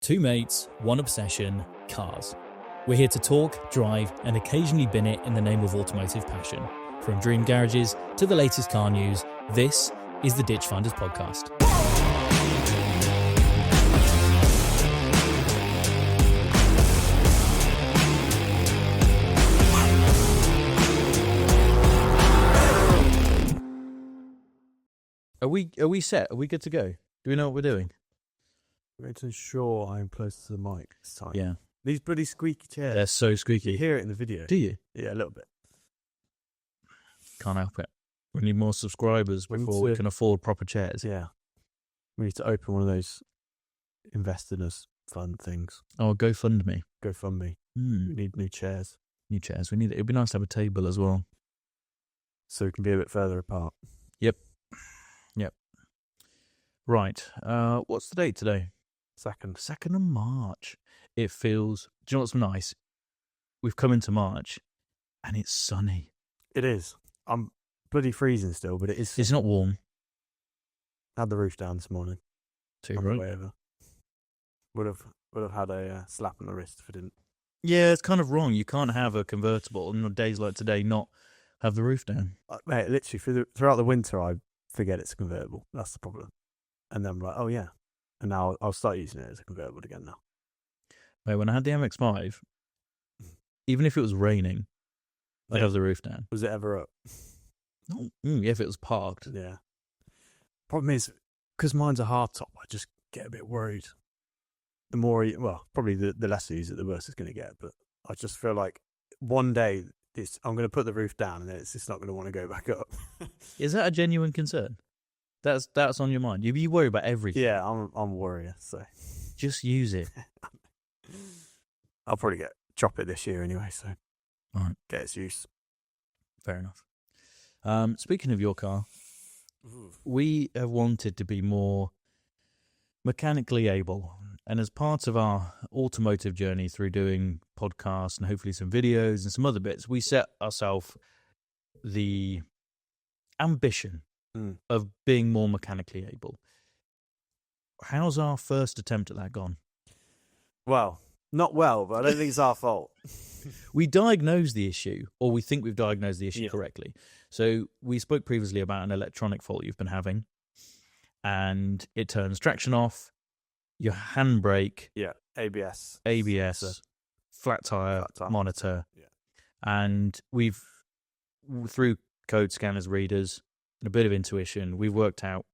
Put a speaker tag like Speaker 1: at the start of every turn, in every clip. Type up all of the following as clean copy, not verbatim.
Speaker 1: Two mates, one obsession, cars. We're here to talk, drive, and occasionally bin it in the name of automotive passion. From dream garages to the latest car news, this is the Ditch Finders podcast. Are we set? Are we good to go? Do we know what we're doing?
Speaker 2: I'm going to ensure I'm close to the mic this time.
Speaker 1: Yeah.
Speaker 2: These bloody squeaky chairs.
Speaker 1: They're so squeaky.
Speaker 2: You hear it in the video.
Speaker 1: Do you?
Speaker 2: Yeah, a little bit.
Speaker 1: Can't help it. We need more subscribers before we can afford proper chairs.
Speaker 2: Yeah. We need to open one of those invest in us fund things.
Speaker 1: Oh, GoFundMe.
Speaker 2: GoFundMe. We need new chairs.
Speaker 1: New chairs. It'd be nice to have a table as well.
Speaker 2: So we can be a bit further apart.
Speaker 1: Yep. Right. What's the date today? 2nd of March. It feels... Do you know what's nice? We've come into March and it's sunny.
Speaker 2: It is. I'm bloody freezing still, but it is.
Speaker 1: It's not warm.
Speaker 2: Had the roof down this morning.
Speaker 1: Too
Speaker 2: On the
Speaker 1: right.
Speaker 2: way over. Would have had a slap on the wrist if I didn't.
Speaker 1: Yeah, it's kind of wrong. You can't have a convertible and on days like today not have the roof down.
Speaker 2: Mate, literally, throughout the winter, I forget it's a convertible. That's the problem. And then I'm like, oh yeah. And now I'll start using it as a convertible again now.
Speaker 1: Mate, when I had the MX-5, even if it was raining, I'd have the roof down.
Speaker 2: Was it ever up?
Speaker 1: No. If it was parked.
Speaker 2: Yeah. Problem is, because mine's a hardtop, I just get a bit worried. The more, probably the less I use it, the worse it's going to get. But I just feel like one day I'm going to put the roof down and then it's just not going to want to go back up.
Speaker 1: Is that a genuine concern? That's on your mind. You worry about everything.
Speaker 2: Yeah, I'm a worrier, so
Speaker 1: just use it.
Speaker 2: I'll probably drop it this year anyway, so
Speaker 1: all right,
Speaker 2: get its use.
Speaker 1: Fair enough. Speaking of your car, we have wanted to be more mechanically able, and as part of our automotive journey through doing podcasts and hopefully some videos and some other bits, we set ourselves the ambition of being more mechanically able. How's our first attempt at that gone?
Speaker 2: Well, not well, but I don't think it's our fault.
Speaker 1: We diagnosed the issue, or we think we've diagnosed the issue correctly. So we spoke previously about an electronic fault you've been having, and it turns traction off, your handbrake,
Speaker 2: ABS,
Speaker 1: flat tire monitor, and we've, through code scanners, readers, and a bit of intuition, we've worked out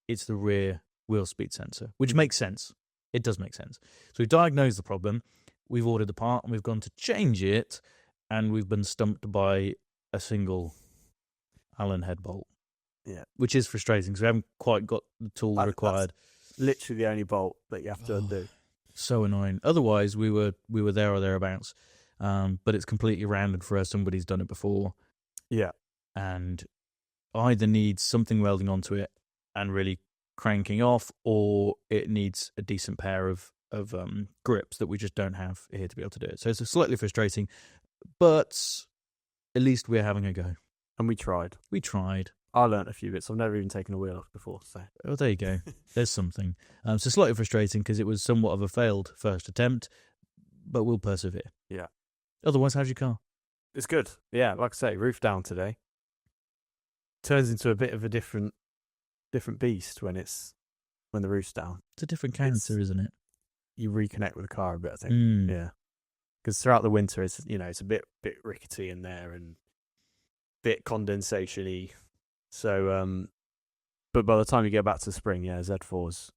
Speaker 1: it's the rear wheel speed sensor, which makes sense. It does make sense. So we've diagnosed the problem, we've ordered the part, and we've gone to change it, and we've been stumped by a single Allen head bolt. Yeah, which is frustrating because we haven't quite got the tool required.
Speaker 2: That's literally the only bolt that you have to undo.
Speaker 1: So annoying. Otherwise, we were there or thereabouts. But it's completely rounded for us. Somebody's done it before.
Speaker 2: Yeah,
Speaker 1: and either needs something welding onto it and really cranking off, or it needs a decent pair of grips that we just don't have here to be able to do it. So it's slightly frustrating, but at least we're having a go.
Speaker 2: And we tried.
Speaker 1: I
Speaker 2: learnt a few bits. I've never even taken a wheel off before. So
Speaker 1: there you go. There's something. So slightly frustrating because it was somewhat of a failed first attempt, but we'll persevere.
Speaker 2: Yeah.
Speaker 1: Otherwise, how's your car?
Speaker 2: It's good. Yeah, like I say, roof down today. Turns into a bit of a different beast when the roof's down.
Speaker 1: It's a different character, isn't it?
Speaker 2: You reconnect with the car a bit, I think. Yeah, because throughout the winter, it's a bit rickety in there and bit condensation-y. So, but by the time you get back to spring, Z4's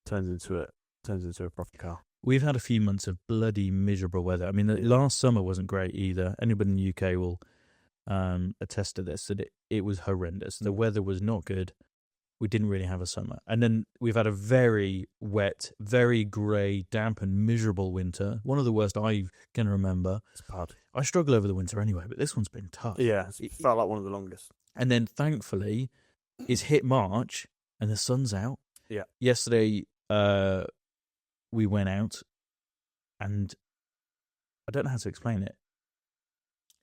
Speaker 2: turns into a proper car. We've
Speaker 1: had a few months of bloody miserable weather. I mean, the last summer wasn't great either. Anybody in the UK will attest to this, that it was horrendous. The weather was not good. We didn't really have a summer. And then we've had a very wet, very grey, damp and miserable winter. One of the worst I can remember.
Speaker 2: It's bad.
Speaker 1: I struggle over the winter anyway, but this one's been tough.
Speaker 2: Yeah, it felt like one of the longest.
Speaker 1: And then thankfully, it's hit March and the sun's out.
Speaker 2: Yeah.
Speaker 1: Yesterday, we went out and I don't know how to explain it.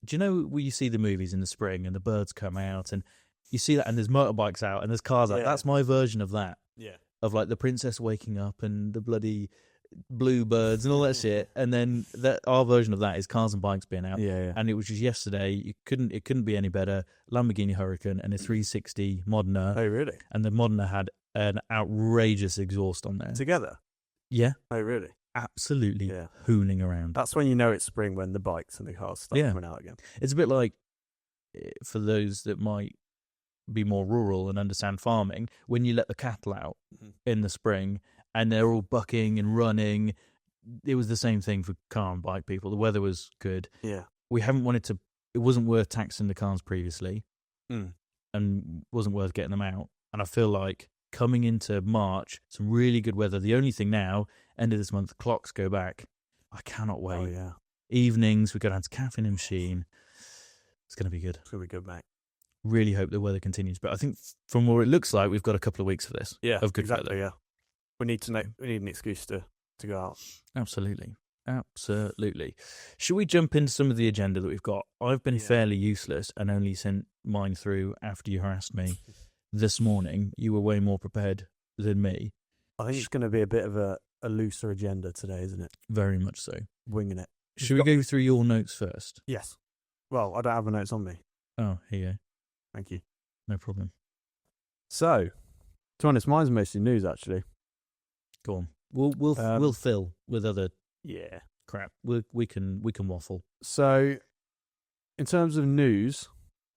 Speaker 1: Do you know where you see the movies in the spring and the birds come out and you see that and there's motorbikes out and there's cars out?
Speaker 2: Yeah.
Speaker 1: That's my version of that.
Speaker 2: Yeah.
Speaker 1: Of like the princess waking up and the bloody bluebirds and all that shit. And then our version of that is cars and bikes being out.
Speaker 2: Yeah.
Speaker 1: And it was just yesterday. It couldn't be any better. Lamborghini Huracan and a 360 Modena.
Speaker 2: Oh, really?
Speaker 1: And the Modena had an outrageous exhaust on there.
Speaker 2: Together?
Speaker 1: Yeah.
Speaker 2: Oh, really?
Speaker 1: Absolutely hooning around.
Speaker 2: That's when you know it's spring, when the bikes and the cars start coming out again.
Speaker 1: It's a bit like, for those that might be more rural and understand farming, when you let the cattle out in the spring and they're all bucking and running. It was the same thing for car and bike people. The weather was good.
Speaker 2: Yeah.
Speaker 1: We haven't wanted to, it wasn't worth taxing the cars previously and wasn't worth getting them out. And I feel like coming into March, some really good weather. The only thing now, end of this month, clocks go back. I cannot wait.
Speaker 2: Oh, yeah.
Speaker 1: Evenings, we go down to Cafe and Machine. It's going to be good.
Speaker 2: It's going to be good, mate.
Speaker 1: Really hope the weather continues. But I think from what it looks like, we've got a couple of weeks for this.
Speaker 2: Yeah,
Speaker 1: of good
Speaker 2: exactly,
Speaker 1: weather.
Speaker 2: yeah. We need an excuse to go out.
Speaker 1: Absolutely. Should we jump into some of the agenda that we've got? I've been fairly useless and only sent mine through after you harassed me this morning. You were way more prepared than me.
Speaker 2: I think it's going to be a bit of a looser agenda today, isn't it?
Speaker 1: Very much so.
Speaker 2: Winging it.
Speaker 1: Should we go through your notes first?
Speaker 2: Yes. Well, I don't have my notes on me.
Speaker 1: Oh, here you go.
Speaker 2: Thank you.
Speaker 1: No problem.
Speaker 2: So, to be honest, mine's mostly news, actually.
Speaker 1: Go on. We'll fill with other crap. We can waffle.
Speaker 2: So, in terms of news,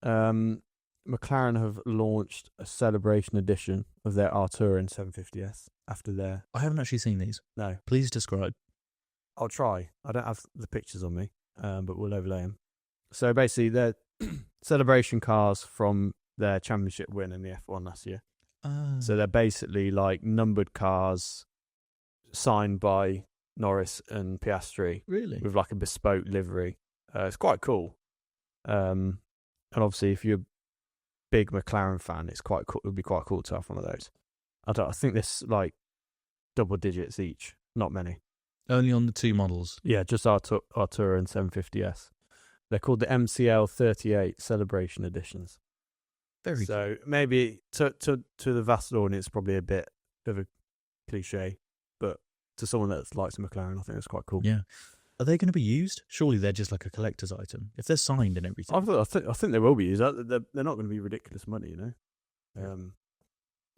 Speaker 2: McLaren have launched a celebration edition of their Artura and 750S after their...
Speaker 1: I haven't actually seen these.
Speaker 2: No.
Speaker 1: Please describe.
Speaker 2: I'll try. I don't have the pictures on me, but we'll overlay them. So basically, they're celebration cars from their championship win in the F1 last year. So they're basically like numbered cars signed by Norris and Piastri.
Speaker 1: Really?
Speaker 2: With like a bespoke livery. It's quite cool. And obviously, if you're a big McLaren fan, it's quite cool. It would be quite cool to have one of those. I think there's like double digits each. Not many.
Speaker 1: Only on the two models?
Speaker 2: Yeah, just Artura and 750S. They're called the MCL38 Celebration Editions.
Speaker 1: Very cool.
Speaker 2: So maybe to the vast audience, probably a bit of a cliche, but to someone that likes a McLaren, I think it's quite cool.
Speaker 1: Yeah. Are they going to be used? Surely they're just like a collector's item. If they're signed and everything.
Speaker 2: I think they will be used. They're not going to be ridiculous money, you know.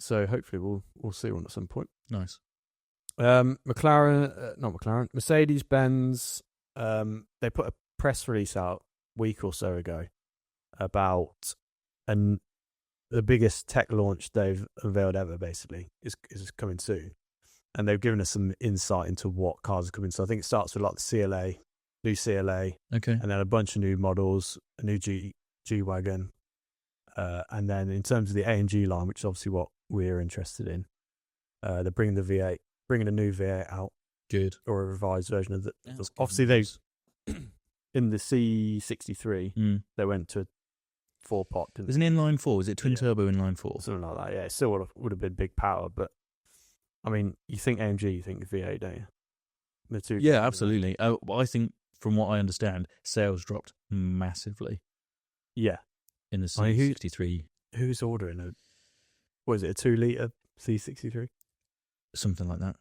Speaker 2: So hopefully we'll see one at some point.
Speaker 1: Nice.
Speaker 2: Mercedes-Benz, they put a press release out a week or so ago about the biggest tech launch they've unveiled ever, basically, is coming soon. And they've given us some insight into what cars are coming. So I think it starts with like the CLA, new CLA,
Speaker 1: okay,
Speaker 2: and then a bunch of new models, a new G-Wagon, and then in terms of the AMG line, which is obviously what we're interested in, they're bringing the V8, bringing a new V8 out.
Speaker 1: Good.
Speaker 2: Or a revised version of the... Obviously, they've... in the C63, they went to 4-pot.
Speaker 1: There's an inline 4. Is it twin-turbo inline 4?
Speaker 2: Something like that, yeah. It still would have been big power, but... I mean, you think AMG, you think V8, don't you? The two.
Speaker 1: Yeah, absolutely. I think, from what I understand, sales dropped massively.
Speaker 2: Yeah.
Speaker 1: In the C63.
Speaker 2: Who's ordering a... What is it, a 2-litre C63?
Speaker 1: Something like that.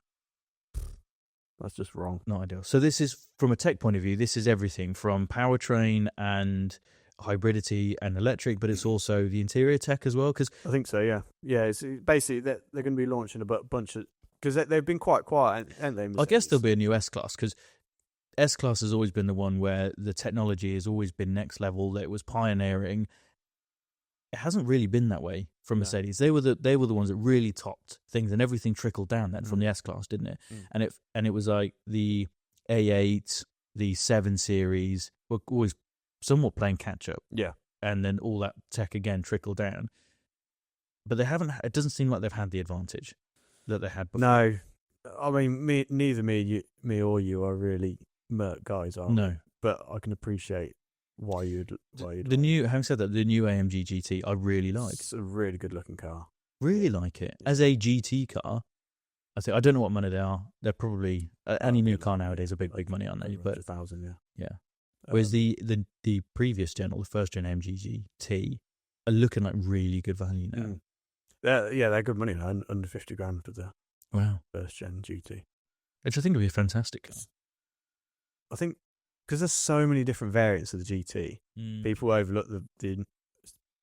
Speaker 2: That's just wrong.
Speaker 1: Not ideal. So this is, from a tech point of view, this is everything from powertrain and hybridity and electric, but it's also the interior tech as well. Cause
Speaker 2: I think so, yeah. Yeah, it's basically they're going to be launching a bunch of... Because they've been quite quiet, haven't they? Mercedes?
Speaker 1: I guess there'll be a new S-Class, because S-Class has always been the one where the technology has always been next level, that it was pioneering. It hasn't really been that way from Mercedes. They were the ones that really topped things, and everything trickled down then from the S-Class, didn't it? And it was like the A8, the 7 Series were always somewhat playing catch up.
Speaker 2: Yeah.
Speaker 1: And then all that tech again trickled down. But they haven't. It doesn't seem like they've had the advantage that they had before.
Speaker 2: No, I mean, neither me or you are really Merc guys, are
Speaker 1: no.
Speaker 2: We? But I can appreciate why you'd
Speaker 1: having said that, the new AMG GT I really like.
Speaker 2: It's a really good looking car.
Speaker 1: Really like it. As a GT car, I don't know what money they are. They're probably any new car nowadays are big money, aren't they? But
Speaker 2: 100,000, yeah.
Speaker 1: Whereas the previous gen, or the first gen AMG GT, are looking like really good value now.
Speaker 2: They're good money now, under 50 grand for the
Speaker 1: first
Speaker 2: gen GT.
Speaker 1: which I think would be a fantastic car.
Speaker 2: I think because there's so many different variants of the GT, people overlook the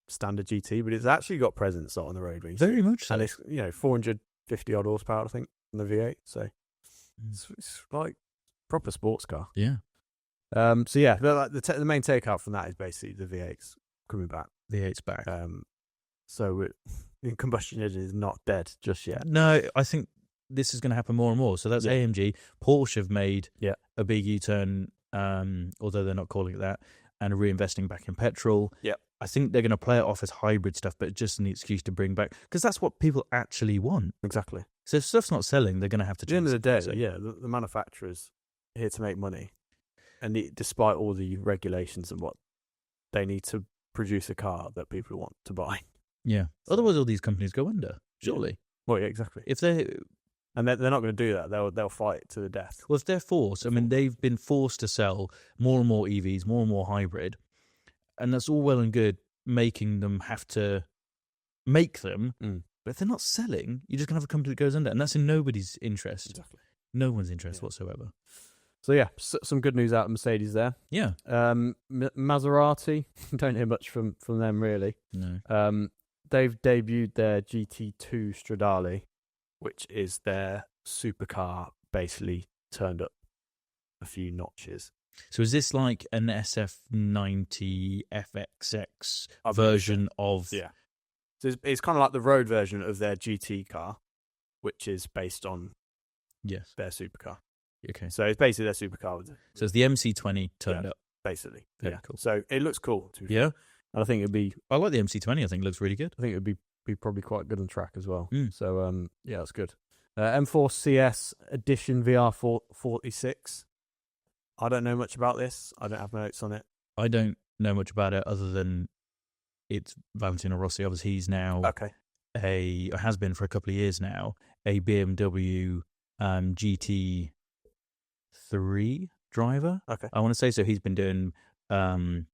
Speaker 2: standard GT, but it's actually got presence on the road recently.
Speaker 1: Very much so.
Speaker 2: And it's 450 odd horsepower, I think, on the V8. So it's like proper sports car.
Speaker 1: Yeah.
Speaker 2: So yeah, the main takeout from that is basically the V8's coming back.
Speaker 1: V8's back.
Speaker 2: So the combustion engine is not dead just yet.
Speaker 1: No, I think this is going to happen more and more. So that's AMG. Porsche have made a big U-turn, although they're not calling it that, and are reinvesting back in petrol.
Speaker 2: Yeah.
Speaker 1: I think they're going to play it off as hybrid stuff, but just an excuse to bring back, because that's what people actually want.
Speaker 2: Exactly.
Speaker 1: So if stuff's not selling, they're going to have to.
Speaker 2: At the end of the day, the manufacturer's here to make money, and despite all the regulations and what, they need to produce a car that people want to buy.
Speaker 1: Yeah. Otherwise, all these companies go under. Surely.
Speaker 2: Yeah. Well, yeah, exactly.
Speaker 1: If they're
Speaker 2: not going to do that. They'll fight to the death.
Speaker 1: Well, if they're forced, I mean, they've been forced to sell more and more EVs, more and more hybrid, and that's all well and good making them have to make them. But if they're not selling, you're just going to have a company that goes under, and that's in nobody's interest.
Speaker 2: Exactly.
Speaker 1: No one's interest whatsoever.
Speaker 2: So yeah, some good news out of Mercedes there.
Speaker 1: Yeah.
Speaker 2: Maserati, don't hear much from them really.
Speaker 1: No.
Speaker 2: They've debuted their GT2 Stradale, which is their supercar, basically turned up a few notches.
Speaker 1: So is this like an SF90 FXX version of...
Speaker 2: Yeah. So it's kind of like the road version of their GT car, which is based on their supercar.
Speaker 1: Okay.
Speaker 2: So it's basically their supercar.
Speaker 1: So it's the MC20 turned up.
Speaker 2: Basically.
Speaker 1: Very cool.
Speaker 2: So it looks cool.
Speaker 1: Yeah.
Speaker 2: And I think it'd be...
Speaker 1: I like the MC20. I think it looks really good.
Speaker 2: I think it would be probably quite good on track as well. So, yeah, that's good. M4 CS Edition VR46. I don't know much about this. I don't have notes on it.
Speaker 1: I don't know much about it other than it's Valentino Rossi. Obviously, he's now has been for a couple of years now, a BMW GT3 driver.
Speaker 2: Okay.
Speaker 1: I want to say so. He's been doing some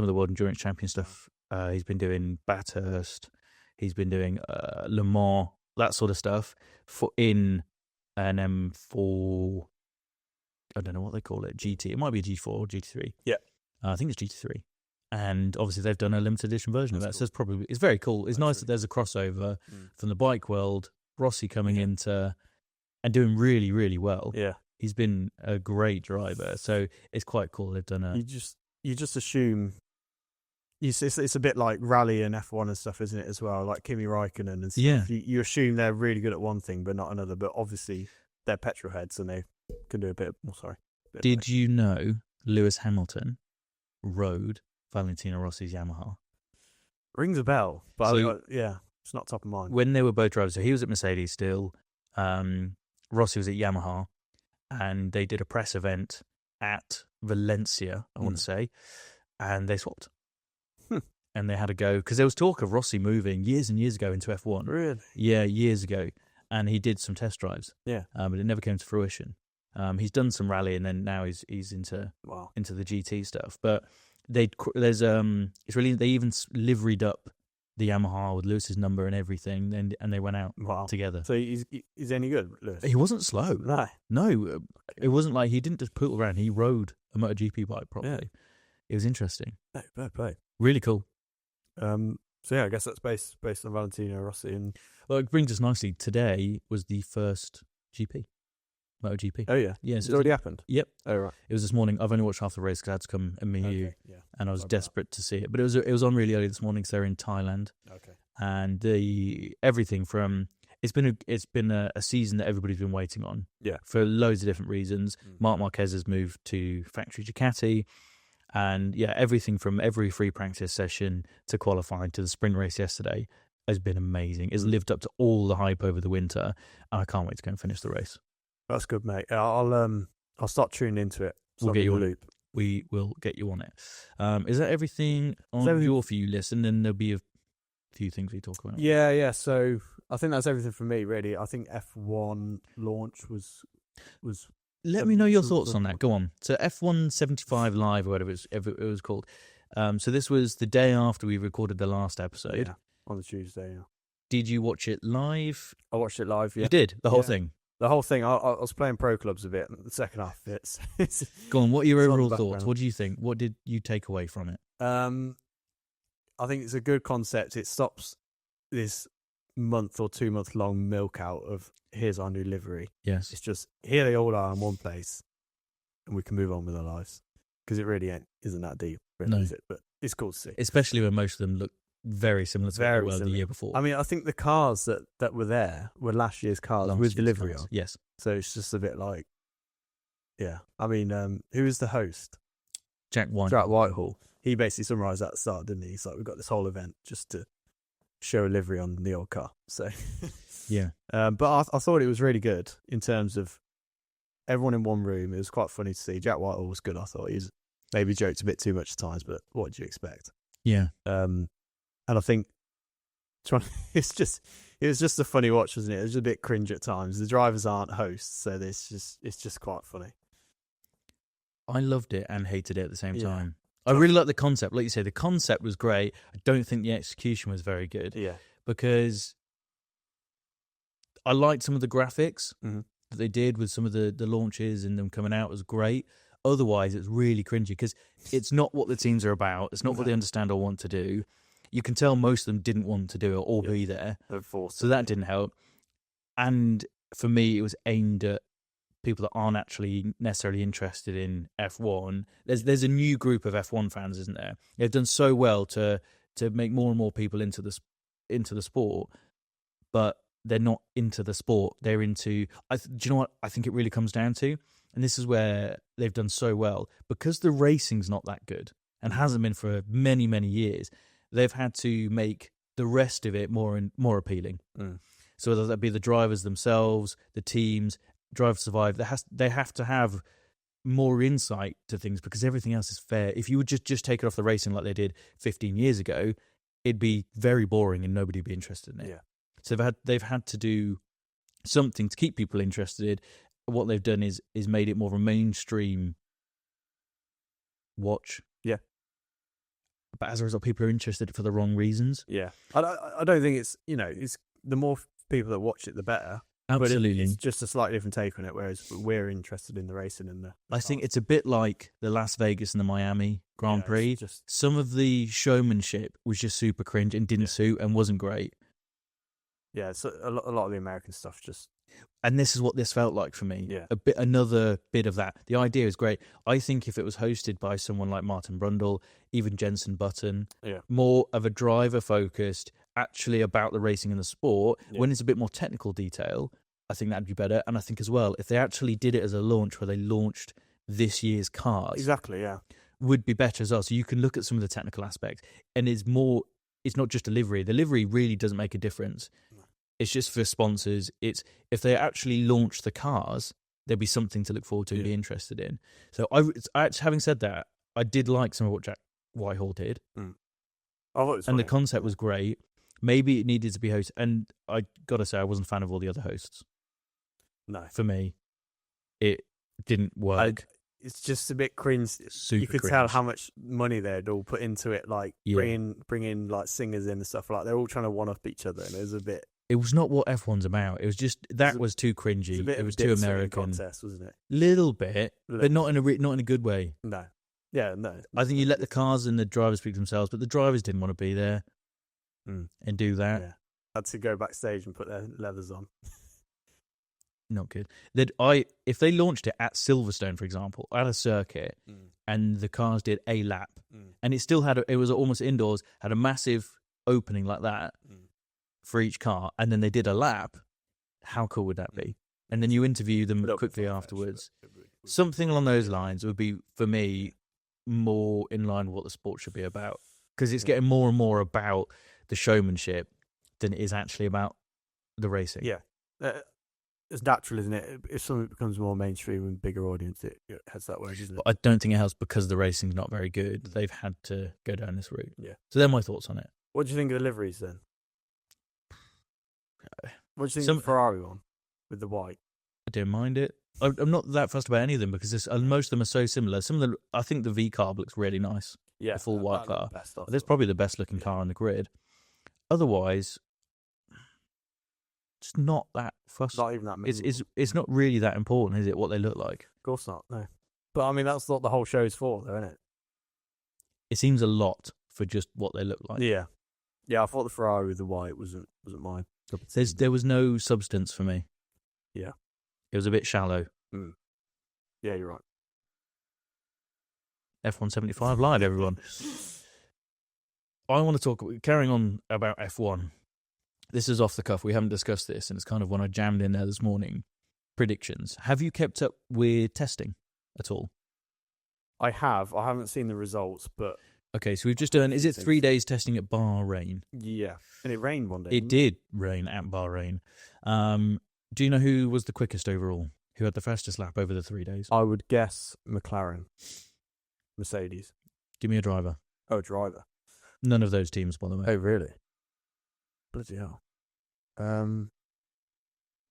Speaker 1: of the World Endurance Champion stuff. He's been doing Bathurst. He's been doing Le Mans, that sort of stuff in an M4. I don't know what they call it. GT. It might be a G4 or GT3.
Speaker 2: Yeah.
Speaker 1: I think it's GT3. And obviously they've done a limited edition version of that. Cool. So it's very cool. It's nice that there's a crossover from the bike world. Rossi coming into and doing really, really well.
Speaker 2: Yeah.
Speaker 1: He's been a great driver. So it's quite cool. They've done a...
Speaker 2: You just assume... It's a bit like rally and F1 and stuff, isn't it, as well? Like Kimi Räikkönen and stuff.
Speaker 1: Yeah.
Speaker 2: You assume they're really good at one thing, but not another. But obviously, they're petrolheads and they can do a bit more. Did
Speaker 1: you know Lewis Hamilton rode Valentino Rossi's Yamaha?
Speaker 2: Rings a bell, but it's not top of mind.
Speaker 1: When they were both drivers, so he was at Mercedes still, Rossi was at Yamaha, and they did a press event at Valencia, I want to say, and they swapped. And they had to go, because there was talk of Rossi moving years and years ago into F1.
Speaker 2: Really?
Speaker 1: Yeah, years ago. And he did some test drives.
Speaker 2: Yeah.
Speaker 1: But it never came to fruition. He's done some rally, and then now he's into the GT stuff. But they even liveried up the Yamaha with Lewis's number and everything, and they went out together.
Speaker 2: So he's any good, Lewis?
Speaker 1: He wasn't slow.
Speaker 2: No,
Speaker 1: it wasn't like he didn't just poodle around. He rode a MotoGP bike properly. Yeah. It was interesting.
Speaker 2: No, play.
Speaker 1: Really cool.
Speaker 2: So yeah, I guess that's based on Valentino Rossi. And
Speaker 1: well, it brings us nicely. Today was the first MotoGP.
Speaker 2: Oh yeah,
Speaker 1: so
Speaker 2: it's already happened.
Speaker 1: Yep.
Speaker 2: Oh right.
Speaker 1: It was this morning. I've only watched half the race because I had to come and meet you, and I was desperate to see it. But it was on really early this morning because they're in Thailand.
Speaker 2: Okay.
Speaker 1: And everything from it's been a season that everybody's been waiting on.
Speaker 2: Yeah.
Speaker 1: For loads of different reasons. Marc Marquez has moved to factory Ducati. And everything from every free practice session to qualifying to the sprint race yesterday has been amazing. It's lived up to all the hype over the winter, and I can't wait to go and finish the race.
Speaker 2: That's good, mate. I'll start tuning into it.
Speaker 1: We'll get you on loop. We will get you on it. Is that everything on your for you list? And then there'll be a few things we talk about.
Speaker 2: Yeah. So I think that's everything for me, really. I think F1 launch was.
Speaker 1: Let me know your thoughts on that. Go on. So F1’75 Live, or whatever it was called. So this was the day after we recorded the last episode.
Speaker 2: Yeah, on the Tuesday, yeah.
Speaker 1: Did you watch it live?
Speaker 2: I watched it live, yeah.
Speaker 1: You did? The whole thing?
Speaker 2: the whole thing. I was playing pro clubs a bit. The second half, it's
Speaker 1: Go on. What are your
Speaker 2: it's on the
Speaker 1: overall thoughts?
Speaker 2: background.
Speaker 1: What do you think? What did you take away from it?
Speaker 2: I think it's a good concept. It stops this month or 2 month long milk out of here's our new livery.
Speaker 1: Yes.
Speaker 2: It's just here they all are in one place, and we can move on with our lives because it really isn't that deep, really,
Speaker 1: No.
Speaker 2: is it? But it's cool to see.
Speaker 1: Especially when most of them look very similar to what they were the year before.
Speaker 2: I mean, I think the cars that were there were last year's cars
Speaker 1: Last
Speaker 2: with
Speaker 1: year's
Speaker 2: delivery
Speaker 1: cars.
Speaker 2: on.
Speaker 1: Yes.
Speaker 2: So it's just a bit like, yeah. I mean, who is the host?
Speaker 1: Jack White.
Speaker 2: Jack Whitehall. He basically summarised that at the start, didn't he? He's like, we've got this whole event just to show a livery on the old car. So,
Speaker 1: Yeah.
Speaker 2: but I thought it was really good in terms of everyone in one room. It was quite funny to see. Jack Whitehall was good, I thought. He's maybe joked a bit too much at times, but what did you expect?
Speaker 1: Yeah.
Speaker 2: And I think it was just a funny watch, wasn't it? It was a bit cringe at times. The drivers aren't hosts, so it's just quite funny.
Speaker 1: I loved it and hated it at the same
Speaker 2: Yeah.
Speaker 1: time. I really like the concept. Like you say, the concept was great. I don't think the execution was very good
Speaker 2: Yeah.
Speaker 1: because I liked some of the graphics
Speaker 2: Mhm.
Speaker 1: that they did with some of the launches and them coming out was great. Otherwise, it's really cringy because it's not what the teams are about. It's not what they understand or want to do. You can tell most of them didn't want to do it or be there. So that didn't help. And for me, it was aimed at people that aren't actually necessarily interested in F1. There's a new group of F1 fans, isn't there? They've done so well to make more and more people into the sport, but they're not into the sport. They're into. Do you know what I think it really comes down to? And this is where they've done so well because the racing's not that good and hasn't been for many, many years. They've had to make the rest of it more appealing. So whether that be the drivers themselves, the teams. Drive to Survive, they have to have more insight to things because everything else is fair. If you would just take it off the racing like they did 15 years ago, it'd be very boring and nobody would be interested in it.
Speaker 2: Yeah.
Speaker 1: So they've had to do something to keep people interested. What they've done is made it more of a mainstream watch.
Speaker 2: Yeah.
Speaker 1: But as a result, people are interested for the wrong reasons.
Speaker 2: Yeah. I don't think it's the more people that watch it, the better.
Speaker 1: Absolutely.
Speaker 2: But it's just a slightly different take on it, whereas we're interested in the racing and the
Speaker 1: I think it's a bit like the Las Vegas and the Miami Grand Prix.
Speaker 2: Just,
Speaker 1: some of the showmanship was just super cringe and didn't suit and wasn't great.
Speaker 2: Yeah, so a lot of the American stuff just...
Speaker 1: And this is what this felt like for me.
Speaker 2: Yeah.
Speaker 1: Another bit of that. The idea is great. I think if it was hosted by someone like Martin Brundle, even Jenson Button, more of a driver-focused, actually about the racing and the sport, when it's a bit more technical detail, I think that'd be better. And I think as well, if they actually did it as a launch where they launched this year's cars,
Speaker 2: exactly, yeah,
Speaker 1: would be better as well. So you can look at some of the technical aspects, and it's not just a livery. The livery really doesn't make a difference. It's just for sponsors. It's if they actually launch the cars, there'd be something to look forward to and be interested in. So having said that, I did like some of what Jack Whitehall did,
Speaker 2: I thought it was
Speaker 1: and
Speaker 2: funny.
Speaker 1: the concept was great. Maybe it needed to be hosted, and I gotta say, I wasn't a fan of all the other hosts.
Speaker 2: No,
Speaker 1: for me, it didn't work.
Speaker 2: It's just a bit cringe.
Speaker 1: Super
Speaker 2: you could
Speaker 1: cringe.
Speaker 2: tell how much money they'd all put into it, like bringing like singers in and stuff like. They're all trying to one up each other, and it was a bit.
Speaker 1: It was not what F1's about. It was just was too cringy. It was too American.
Speaker 2: Contest, wasn't it?
Speaker 1: Little bit, but not in a good way.
Speaker 2: No, yeah, no.
Speaker 1: I think you let the cars and the drivers speak for themselves, but the drivers didn't want to be there and do that.
Speaker 2: Yeah, had to go backstage and put their leathers on.
Speaker 1: Not good. If they launched it at Silverstone, for example, at a circuit, and the cars did a lap, and it was almost indoors, had a massive opening like that for each car, and then they did a lap. How cool would that be? And then you interview them quickly afterwards. Something along those lines would be, for me, more in line with what the sport should be about, because it's getting more and more about the showmanship than it is actually about the racing.
Speaker 2: Yeah. It's natural, isn't it? If something becomes more mainstream and bigger audience, it heads that way, doesn't it?
Speaker 1: But I don't think it helps because the racing's not very good. They've had to go down this route.
Speaker 2: Yeah.
Speaker 1: So they're my thoughts on it.
Speaker 2: What do you think of the liveries then? What do you think of the Ferrari one with the white?
Speaker 1: I didn't mind it. I'm not that fussed about any of them because most of them are so similar. I think the V carb looks really nice.
Speaker 2: Yeah,
Speaker 1: the full white car.
Speaker 2: That's
Speaker 1: probably the best looking car on the grid. Otherwise, It's not that fussed.
Speaker 2: Not even that memorable.
Speaker 1: It's not really that important, is it, what they look like?
Speaker 2: Of course not, no. But, I mean, that's what the whole show's for, though, isn't it?
Speaker 1: It seems a lot for just what they look like.
Speaker 2: Yeah. Yeah, I thought the Ferrari with the white wasn't my...
Speaker 1: There was no substance for me.
Speaker 2: Yeah.
Speaker 1: It was a bit shallow.
Speaker 2: Mm. Yeah, you're right.
Speaker 1: F1’75 live, everyone. I want to talk, carrying on about F1. This is off the cuff. We haven't discussed this, and it's kind of when I jammed in there this morning. Predictions. Have you kept up with testing at all?
Speaker 2: I have. I haven't seen the results, but...
Speaker 1: Okay, so we've just done, is it 3 days testing at Bahrain?
Speaker 2: Yeah. And it rained one day.
Speaker 1: It did rain at Bahrain. Do you know who was the quickest overall? Who had the fastest lap over the 3 days?
Speaker 2: I would guess McLaren. Mercedes.
Speaker 1: Give me a driver.
Speaker 2: Oh, driver.
Speaker 1: None of those teams, by the way.
Speaker 2: Oh, really? Bloody hell.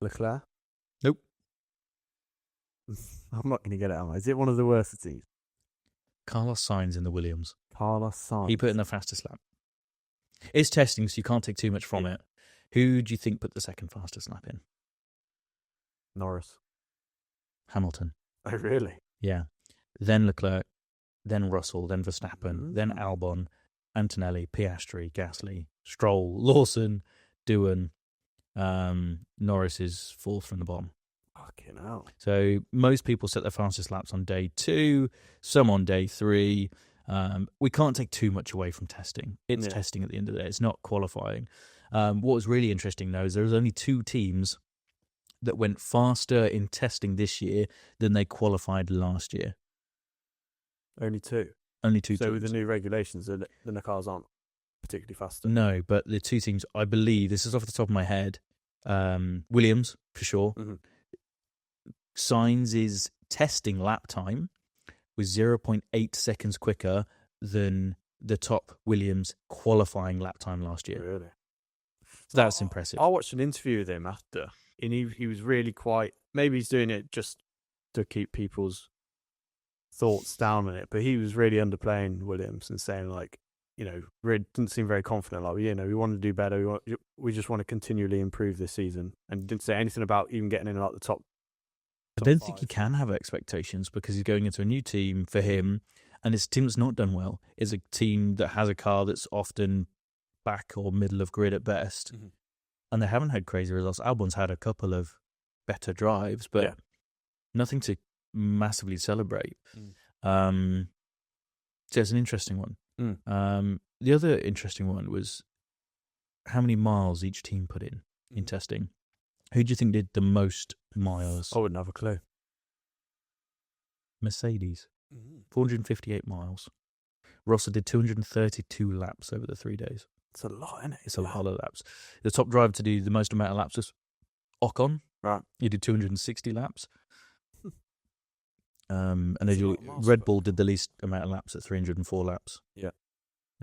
Speaker 2: Leclerc?
Speaker 1: Nope.
Speaker 2: I'm not going to get it, am I? Is it one of the worst teams?
Speaker 1: Carlos Sainz in the Williams.
Speaker 2: Carlos Sainz.
Speaker 1: He put in the fastest lap. It's testing, so you can't take too much from it. Who do you think put the second fastest lap in?
Speaker 2: Norris.
Speaker 1: Hamilton.
Speaker 2: Oh, really?
Speaker 1: Yeah. Then Leclerc, then Russell, then Verstappen, then Albon, Antonelli, Piastri, Gasly, Stroll, Lawson, Doohan. Norris is fourth from the bottom.
Speaker 2: Fucking hell.
Speaker 1: So most people set their fastest laps on day 2, some on day 3. We can't take too much away from testing. It's testing at the end of the day. It's not qualifying. What was really interesting, though, is there was only 2 teams that went faster in testing this year than they qualified last year.
Speaker 2: Only 2?
Speaker 1: Only 2
Speaker 2: so
Speaker 1: teams.
Speaker 2: With the new regulations, the cars aren't particularly faster?
Speaker 1: No, but the 2 teams, I believe, this is off the top of my head, Williams, for sure.
Speaker 2: Mm-hmm.
Speaker 1: Sainz's testing lap time was 0.8 seconds quicker than the top Williams qualifying lap time last year.
Speaker 2: Really?
Speaker 1: So that's impressive.
Speaker 2: I watched an interview with him after, and he was really quite... Maybe he's doing it just to keep people's thoughts down on it, but he was really underplaying Williams and saying, like, you know, really didn't seem very confident. Like, you know, we want to do better. We just want to continually improve this season, and didn't say anything about even getting in like the top.
Speaker 1: I don't think he can have expectations because he's going into a new team for him, and his team that's not done well is a team that has a car that's often back or middle of grid at best, and they haven't had crazy results. Albon's had a couple of better drives, but nothing to massively celebrate. So it's an interesting one. The other interesting one was how many miles each team put in testing. Who do you think did the most miles?
Speaker 2: I wouldn't have a clue.
Speaker 1: Mercedes, 458 miles. Russell did 232 laps over the 3 days.
Speaker 2: It's a lot, isn't it?
Speaker 1: It's a lot of laps. The top driver to do the most amount of laps was Ocon.
Speaker 2: Right.
Speaker 1: He did 260 laps. And Red Bull did the least amount of laps at 304 laps.
Speaker 2: Yeah.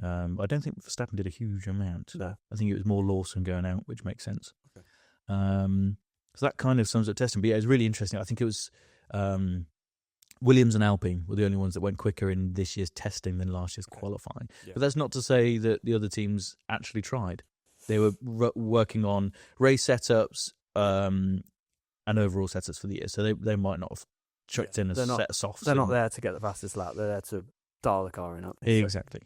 Speaker 1: I don't think Verstappen did a huge amount.
Speaker 2: No.
Speaker 1: I think it was more Lawson going out, which makes sense.
Speaker 2: Okay.
Speaker 1: So that kind of sums up testing. But yeah, it's really interesting. I think it was Williams and Alpine were the only ones that went quicker in this year's testing than last year's qualifying. Yeah. But that's not to say that the other teams actually tried. They were working on race setups and overall setups for the year. So they might not have chucked in a set of softs.
Speaker 2: They're not there to get the fastest lap. They're there to dial the car in up.
Speaker 1: Exactly.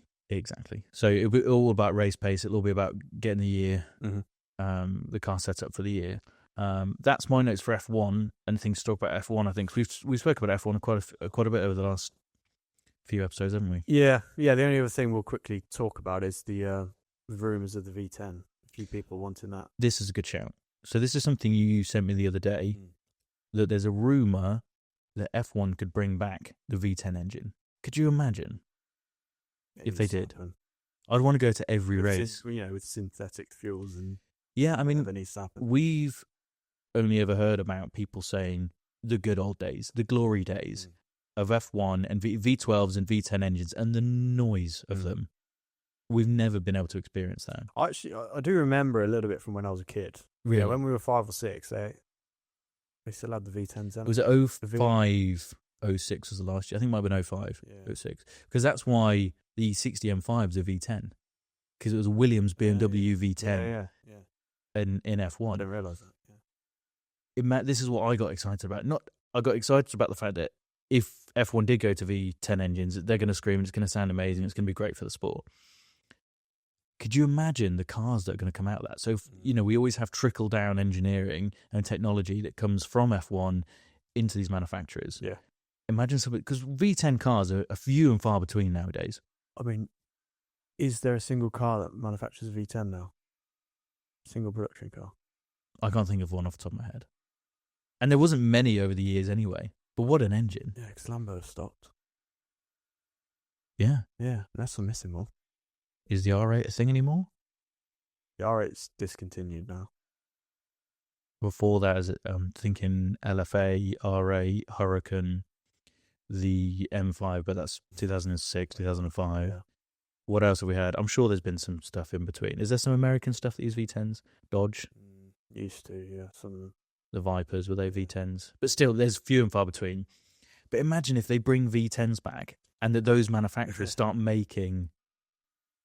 Speaker 1: So it'll be all about race pace. It'll all be about getting the year, the car set up for the year. That's my notes for F1. Anything to talk about F1? I think we've spoken about F1 quite a bit over the last few episodes, haven't we?
Speaker 2: Yeah. The only other thing we'll quickly talk about is the rumours of the V10. A few people wanting that.
Speaker 1: This is a good shout. So this is something you sent me the other day, that there's a rumour that F1 could bring back the V10 engine. Could you imagine if they did? I'd want to go to every race.
Speaker 2: With synthetic fuels and...
Speaker 1: Yeah, I mean, we've only ever heard about people saying the good old days, the glory days of F1 and V12s and V10 engines and the noise of them. We've never been able to experience that.
Speaker 2: Actually, I do remember a little bit from when I was a kid.
Speaker 1: Really?
Speaker 2: Yeah, when we were 5 or 6, they still had the V10s.
Speaker 1: Was it 05, 06 was the last year? I think it might have been 05, 06. Because that's why the 60 M5s are V10. Because it was a Williams BMW V10.
Speaker 2: Yeah.
Speaker 1: in
Speaker 2: I
Speaker 1: F1.
Speaker 2: didn't realise that. Yeah.
Speaker 1: This is what I got excited about. I got excited about the fact that if F1 did go to V10 engines, they're going to scream, it's going to sound amazing, it's going to be great for the sport. Could you imagine the cars that are going to come out of that? So, we always have trickle-down engineering and technology that comes from F1 into these manufacturers.
Speaker 2: Yeah.
Speaker 1: Imagine something, because V10 cars are few and far between nowadays.
Speaker 2: I mean, is there a single car that manufactures a V10 now? Single production car?
Speaker 1: I can't think of one off the top of my head. And there wasn't many over the years anyway. But what an engine.
Speaker 2: Yeah, because Lambo stopped.
Speaker 1: Yeah.
Speaker 2: Yeah, that's a missing one.
Speaker 1: Is the R8 a thing anymore?
Speaker 2: The R8's discontinued now.
Speaker 1: Before that, I'm thinking LFA, R8, Hurricane, the M5, but that's 2006, 2005.
Speaker 2: Yeah.
Speaker 1: What else have we had? I'm sure there's been some stuff in between. Is there some American stuff that use V10s? Dodge?
Speaker 2: Used to, yeah, some of them.
Speaker 1: The Vipers, were they V10s? But still, there's few and far between. But imagine if they bring V10s back and that those manufacturers start making...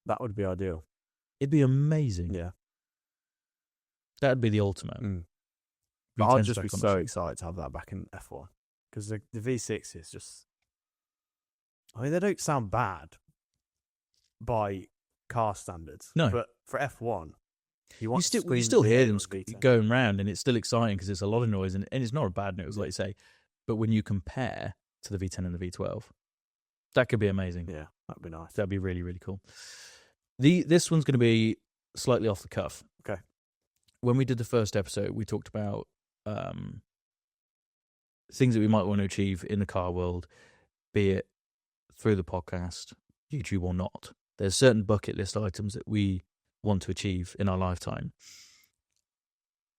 Speaker 2: That would be ideal.
Speaker 1: It'd be amazing.
Speaker 2: Yeah.
Speaker 1: That'd be the ultimate.
Speaker 2: But I'd just be so excited to have that back in F1. Because the V6 is just... I mean, they don't sound bad by car standards.
Speaker 1: No.
Speaker 2: But for F1... You
Speaker 1: still hear them going round, and it's still exciting because it's a lot of noise, and it's not a bad noise, like you say. But when you compare to the V10 and the V12, that could be amazing.
Speaker 2: Yeah, that'd be nice.
Speaker 1: That'd be really, really cool. This one's going to be slightly off the cuff.
Speaker 2: Okay.
Speaker 1: When we did the first episode, we talked about things that we might want to achieve in the car world, be it through the podcast, YouTube or not. There's certain bucket list items that we want to achieve in our lifetime.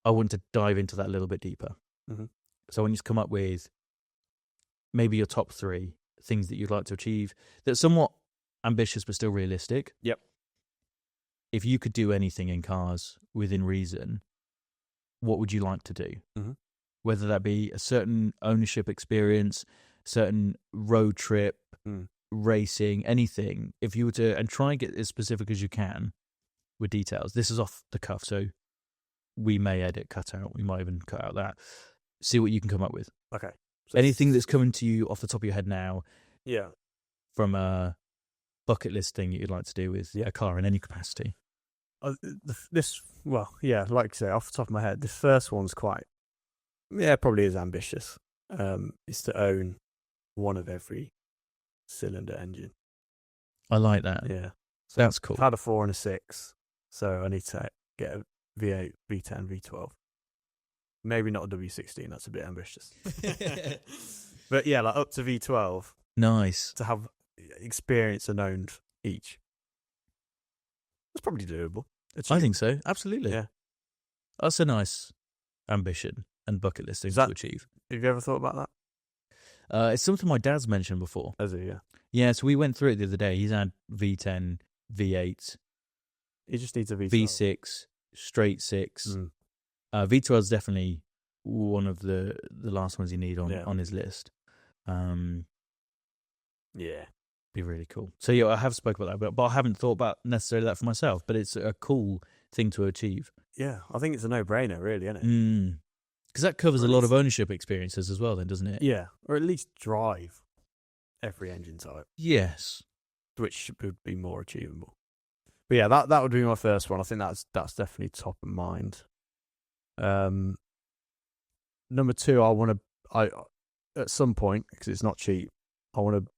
Speaker 1: I want to dive into that a little bit deeper.
Speaker 2: Mm-hmm.
Speaker 1: So I want you to come up with maybe your top 3 things that you'd like to achieve that's somewhat ambitious but still realistic.
Speaker 2: Yep.
Speaker 1: If you could do anything in cars within reason, what would you like to do?
Speaker 2: Mm-hmm.
Speaker 1: Whether that be a certain ownership experience, certain road trip, racing, anything. If you were to, and try and get as specific as you can with details. This is off the cuff, so we may edit, cut out. We might even cut out that. See what you can come up with.
Speaker 2: Okay.
Speaker 1: So anything that's coming to you off the top of your head now.
Speaker 2: Yeah.
Speaker 1: From a bucket list thing that you'd like to do with a car in any capacity.
Speaker 2: Like you say, off the top of my head, this first one's probably is ambitious. Is to own one of every cylinder engine.
Speaker 1: I like that.
Speaker 2: Yeah.
Speaker 1: So that's cool.
Speaker 2: I've had a 4 and a 6, so I need to get a V8, V10, V12. Maybe not a W16, that's a bit ambitious. But yeah, like up to V12.
Speaker 1: Nice.
Speaker 2: To have experience and owned each. That's probably doable.
Speaker 1: I think so, absolutely.
Speaker 2: Yeah.
Speaker 1: That's a nice ambition and bucket list thing to achieve.
Speaker 2: Have you ever thought about that?
Speaker 1: It's something my dad's mentioned before.
Speaker 2: Has he? Yeah.
Speaker 1: Yeah, so we went through it the other day. He's had V10, V8.
Speaker 2: He just needs a V12.
Speaker 1: V6, straight 6. V12 is definitely one of the last ones you need on his list.
Speaker 2: Yeah.
Speaker 1: Be really cool. So yeah, I have spoken about that, but I haven't thought about necessarily that for myself, but it's a cool thing to achieve.
Speaker 2: Yeah, I think it's a no-brainer, really, isn't it?
Speaker 1: Because that covers a lot of ownership experiences as well then, doesn't it?
Speaker 2: Yeah, or at least drive every engine type.
Speaker 1: Yes.
Speaker 2: Which would be more achievable. But yeah, that would be my first one. I think that's definitely top of mind. Number 2, I at some point, because it's not cheap, I want to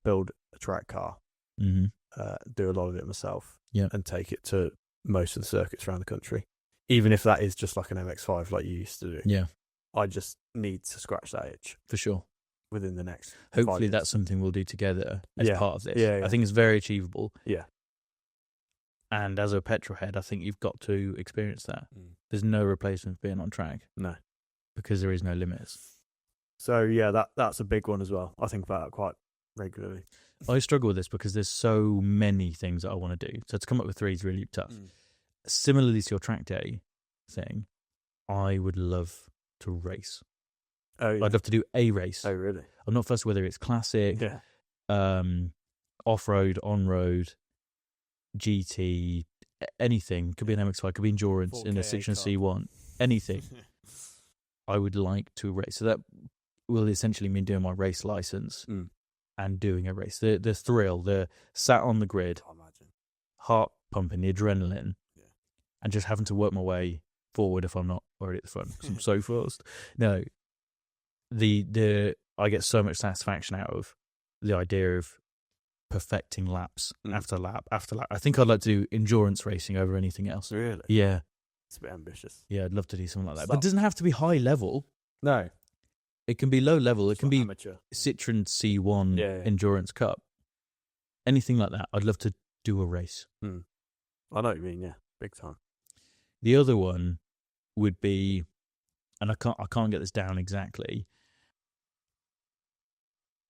Speaker 2: build a track car.
Speaker 1: Mm-hmm.
Speaker 2: Do a lot of it myself.
Speaker 1: Yeah.
Speaker 2: And take it to most of the circuits around the country. Even if that is just like an MX-5 like you used to do.
Speaker 1: Yeah.
Speaker 2: I just need to scratch that itch.
Speaker 1: For sure.
Speaker 2: Within the next
Speaker 1: Hopefully that's something we'll do together as part of this.
Speaker 2: Yeah.
Speaker 1: I think it's very achievable.
Speaker 2: Yeah.
Speaker 1: And as a petrolhead, I think you've got to experience that. There's no replacement for being on track.
Speaker 2: No.
Speaker 1: Because there is no limits.
Speaker 2: So yeah, that's a big one as well. I think about it quite regularly.
Speaker 1: I struggle with this because there's so many things that I want to do. So to come up with 3 is really tough. Similarly to your track day thing, I would love to race.
Speaker 2: Oh, yeah.
Speaker 1: I'd love to do a race.
Speaker 2: Oh, really?
Speaker 1: I'm not fussed whether it's classic, off-road, on-road, GT, anything. Could be an MX-5, could be endurance in a Citroen C1. Anything. I would like to race. So that will essentially mean doing my race license and doing a race. The thrill, the sat on the grid, heart pumping, the adrenaline, and just having to work my way forward if I'm not already at the front because I'm so fast. No, I get so much satisfaction out of the idea of perfecting laps after lap after lap. I think I'd like to do endurance racing over anything else.
Speaker 2: Really?
Speaker 1: Yeah.
Speaker 2: It's a bit ambitious.
Speaker 1: Yeah, I'd love to do something like that. But it doesn't have to be high level.
Speaker 2: No.
Speaker 1: It can be low level. It can be
Speaker 2: amateur.
Speaker 1: Citroen C1 Endurance Cup. Anything like that. I'd love to do a race.
Speaker 2: I know what you mean, yeah. Big time.
Speaker 1: The other one would be, and I can't get this down exactly,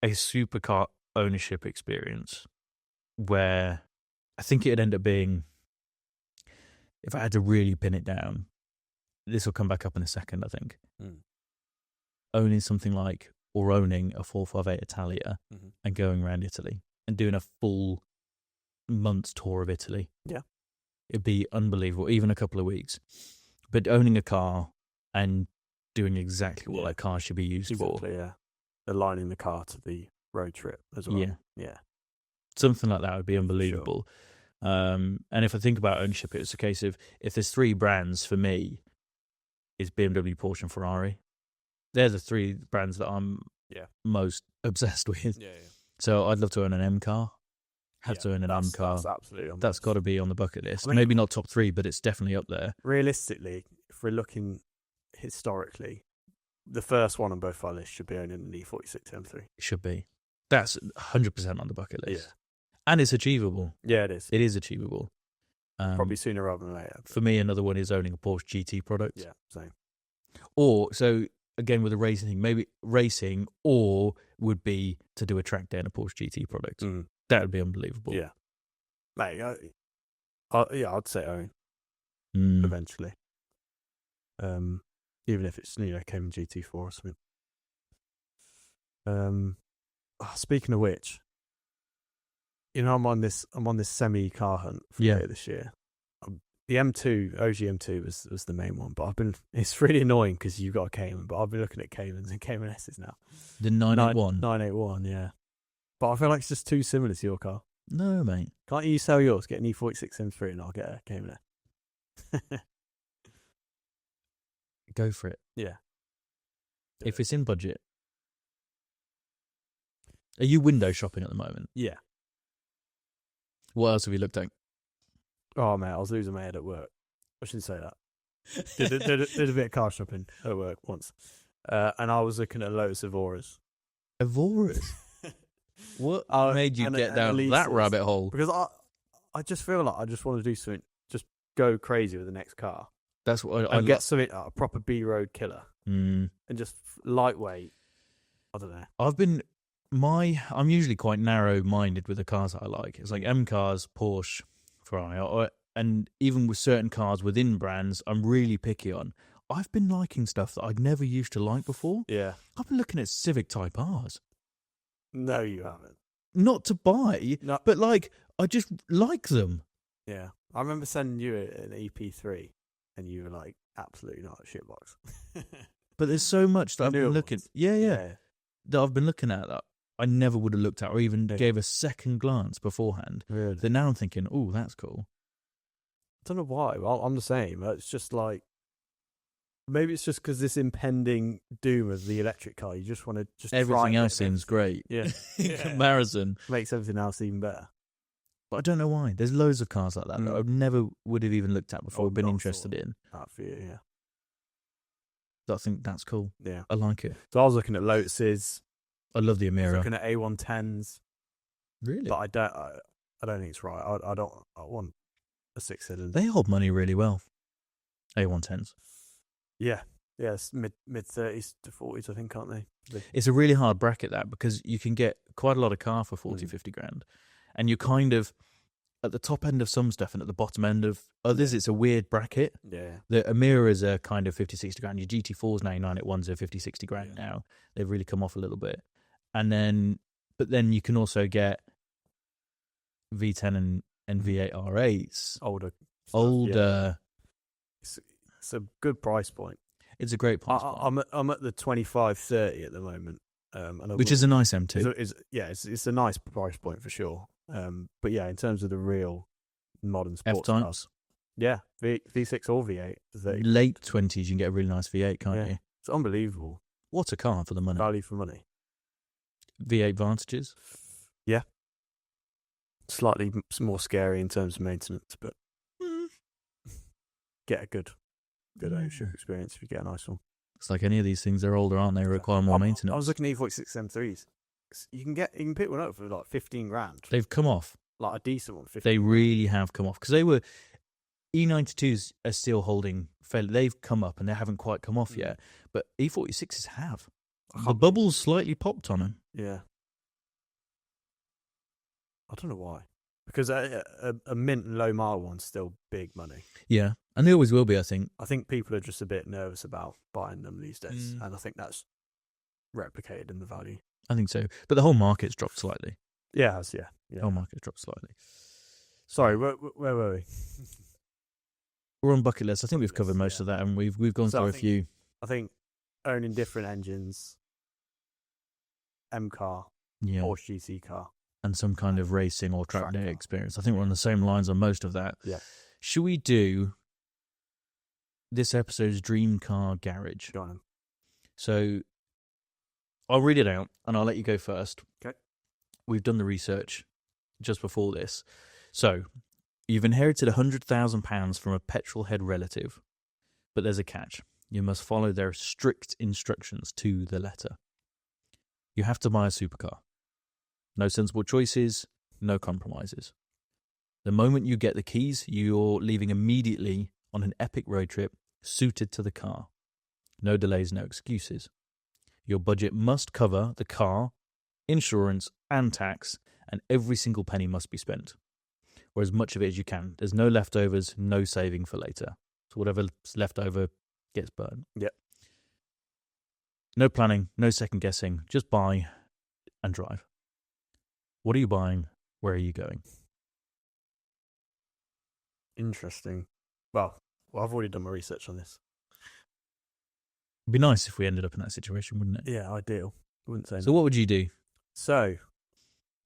Speaker 1: a supercar ownership experience where I think it'd end up being, if I had to really pin it down, this will come back up in a second, I think. Owning something like, or owning a 458 Italia and going around Italy and doing a full month's tour of Italy.
Speaker 2: Yeah.
Speaker 1: It'd be unbelievable, even a couple of weeks. But owning a car and doing exactly what that car should be used for.
Speaker 2: Yeah. Aligning the car to the road trip as well. Yeah.
Speaker 1: Something like that would be unbelievable. Sure. And if I think about ownership, it's a case of, if there's three brands for me, it's BMW, Porsche and Ferrari. They're the three brands that I'm most obsessed with. Yeah. So I'd love to own an M car. Have to own an M car.
Speaker 2: That's absolutely.
Speaker 1: That's got to be on the bucket list. I mean, maybe not top three, but it's definitely up there.
Speaker 2: Realistically, if we're looking historically, the first one on both our lists should be owning an E46 M3.
Speaker 1: It should be. That's 100% on the bucket list.
Speaker 2: Yeah.
Speaker 1: And it's achievable.
Speaker 2: Yeah, it is.
Speaker 1: It is achievable.
Speaker 2: Probably sooner rather than later.
Speaker 1: For me, another one is owning a Porsche GT product.
Speaker 2: Yeah, same.
Speaker 1: Or, so again, with the racing thing, maybe racing, or would be to do a track day in a Porsche GT product. That would be unbelievable.
Speaker 2: Yeah. Mate, I'd say own eventually. Even if it's, Cayman GT4 or something. Speaking of which, I'm on this semi car hunt for later this year. The M2, OG M2 was the main one, but it's really annoying because you've got a Cayman, but I've been looking at Caymans and Cayman S's now.
Speaker 1: The 981?
Speaker 2: 981, yeah. But I feel like it's just too similar to your car.
Speaker 1: No, mate.
Speaker 2: Can't you sell yours, get an E46 M3 and I'll get a Cayman S?
Speaker 1: Go for it.
Speaker 2: Yeah.
Speaker 1: If it's in budget. Are you window shopping at the moment?
Speaker 2: Yeah.
Speaker 1: What else have you looked at?
Speaker 2: Oh, mate, I was losing my head at work. I shouldn't say that. Did a bit of car shopping at work once. And I was looking at Lotus Evoras.
Speaker 1: Evoras? What made you get down that rabbit hole?
Speaker 2: Because I just feel like I just want to do something, just go crazy with the next car.
Speaker 1: That's what I
Speaker 2: get something, a proper B-road killer. And just lightweight. I don't know. I'm usually quite narrow-minded with the cars that I like. It's like M cars, Porsche, Ferrari, and even with certain cars within brands, I'm really picky on. I've been liking stuff that I'd never used to like before. Yeah.
Speaker 1: I've been looking at Civic Type Rs.
Speaker 2: No, you haven't.
Speaker 1: Not to buy, but I just like them.
Speaker 2: Yeah. I remember sending you an EP3 and you were like, absolutely not a shitbox.
Speaker 1: But there's so much that I've been looking. Yeah. That I've been looking at that I never would have looked at or even gave a second glance beforehand.
Speaker 2: Really?
Speaker 1: That now I'm thinking, oh, that's cool.
Speaker 2: I don't know why. Well, I'm the same. It's just like, maybe it's just because this impending doom of the electric car, you just want to just
Speaker 1: everything else seems great.
Speaker 2: Yeah.
Speaker 1: In comparison.
Speaker 2: Makes everything else even better.
Speaker 1: But I don't know why. There's loads of cars like that that I never would have even looked at before, been interested in.
Speaker 2: That for you, yeah.
Speaker 1: So I think that's cool.
Speaker 2: Yeah.
Speaker 1: I like it.
Speaker 2: So I was looking at Lotuses.
Speaker 1: I love the Amira.
Speaker 2: Looking at A110s.
Speaker 1: Really?
Speaker 2: But I don't think it's right. I want a 6-cylinder.
Speaker 1: They hold money really well. A110s.
Speaker 2: Yeah. Yeah, it's mid-30s to 40s, I think, aren't they?
Speaker 1: It's a really hard bracket, that, because you can get quite a lot of car for 40, 50 grand. And you're kind of at the top end of some stuff and at the bottom end of others. It's a weird bracket.
Speaker 2: Yeah.
Speaker 1: The Amiras are kind of 50, 60 grand. Your GT4s now, your 981s are 50, 60 grand now. They've really come off a little bit. But then you can also get V10 and V8 R8s.
Speaker 2: Older
Speaker 1: older.
Speaker 2: It's a good price point.
Speaker 1: It's a great price point.
Speaker 2: I'm at the 25-30 at the moment,
Speaker 1: which is a nice M2.
Speaker 2: It's a nice price point for sure. But yeah, in terms of the real modern sports
Speaker 1: F-types.
Speaker 2: cars, yeah, V6 or V8.
Speaker 1: Late 20s, you can get a really nice V8, can't you?
Speaker 2: It's unbelievable.
Speaker 1: What a car for the money.
Speaker 2: Value for money.
Speaker 1: V8 Vantages.
Speaker 2: Yeah. Slightly more scary in terms of maintenance, but get a good ownership experience if you get a nice one.
Speaker 1: It's like any of these things, they're older, aren't they? Require more maintenance.
Speaker 2: I was looking at E46 M3s. You can pick one up for like 15 grand.
Speaker 1: They've come off.
Speaker 2: Like a decent one.
Speaker 1: They really have come off because they were E92s are still holding fairly. They've come up and they haven't quite come off yet, but E46s have. The bubbles slightly popped on them.
Speaker 2: Yeah. I don't know why. Because a mint and low mile one's still big money.
Speaker 1: Yeah, and they always will be, I think.
Speaker 2: I think people are just a bit nervous about buying them these days, and I think that's replicated in the value.
Speaker 1: I think so. But the whole market's dropped slightly.
Speaker 2: Yeah, it has, yeah.
Speaker 1: The whole market's dropped slightly.
Speaker 2: Sorry, where were we?
Speaker 1: We're on bucket list. I think we've covered most of that, and we've gone through a few.
Speaker 2: I think owning different engines, M car, Porsche GT car,
Speaker 1: and some kind of racing or track day experience. I think we're on the same lines on most of that.
Speaker 2: Yeah.
Speaker 1: Should we do this episode's Dream Car Garage?
Speaker 2: Go on.
Speaker 1: So I'll read it out, and I'll let you go first.
Speaker 2: Okay.
Speaker 1: We've done the research just before this. So you've inherited £100,000 from a petrolhead relative, but there's a catch. You must follow their strict instructions to the letter. You have to buy a supercar. No sensible choices, no compromises. The moment you get the keys, you're leaving immediately on an epic road trip suited to the car. No delays, no excuses. Your budget must cover the car, insurance, and tax, and every single penny must be spent. Or as much of it as you can. There's no leftovers, no saving for later. So whatever's left over gets burned.
Speaker 2: Yep.
Speaker 1: No planning, no second guessing. Just buy and drive. What are you buying? Where are you going?
Speaker 2: Interesting. Well, I've already done my research on this.
Speaker 1: It'd be nice if we ended up in that situation, wouldn't it?
Speaker 2: Yeah, ideal. Wouldn't say.
Speaker 1: So what would you do?
Speaker 2: So,